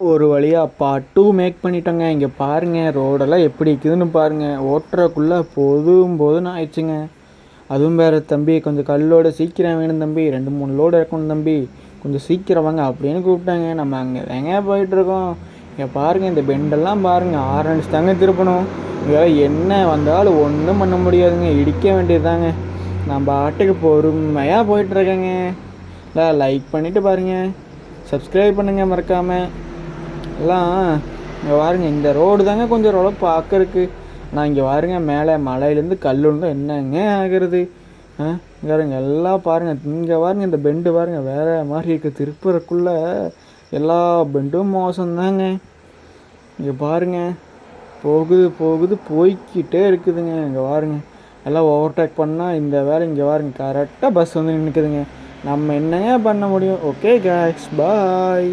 ஒரு வழியாக part 2 make பண்ணிட்டோங்க. இங்கே பாருங்கள் ரோடெல்லாம் எப்படி இருக்குதுன்னு பாருங்கள். ஓட்டுறக்குள்ளே போதும்னு ஆயிடுச்சுங்க. அதுவும் வேறு தம்பி கொஞ்சம் கல்லோடு சீக்கிரம் வேணும் தம்பி, 2-3 லோடு இறக்கணும் தம்பி, கொஞ்சம் சீக்கிரம் வாங்க அப்படின்னு கூப்பிட்டாங்க. நம்ம அங்கே எங்கே போயிட்டுருக்கோம். இங்கே பாருங்கள் இந்த பெண்டெல்லாம் பாருங்கள், ஆரஞ்சு தாங்க திருப்பணும். இதெல்லாம் என்ன வந்தாலும் ஒன்றும் பண்ண முடியாதுங்க, இடிக்க வேண்டியதுதாங்க. நான் பாட்டுக்கு பொறுமையாக போயிட்டுருக்கேங்க. இல்லை லைக் பண்ணிவிட்டு பாருங்கள், சப்ஸ்கிரைப் பண்ணுங்கள் மறக்காமல் எல்லாம். இங்கே பாருங்கள் இந்த ரோடு தாங்க கொஞ்சம் ஓரளவு பார்க்கறக்கு. நான் இங்கே பாருங்க மேலே மலையிலேருந்து கல் விழுந்தா என்னங்க ஆகிறது. இங்கே பாருங்க எல்லாம் பாருங்கள். இங்கே பாருங்கள் இந்த பெண்டு பாருங்கள் வேறு மாதிரி இருக்குது. திருப்புறக்குள்ளே எல்லா பெண்டும் மோசம்தாங்க. இங்கே பாருங்கள் போய்கிட்டே இருக்குதுங்க. இங்கே பாருங்க எல்லாம் ஓவர்டேக் பண்ணால் இந்த வேலை. இங்கே பாருங்க கரெக்டாக பஸ் வந்து நிற்குதுங்க. நம்ம என்னங்க பண்ண முடியும். ஓகே காய்ஸ், பாய்.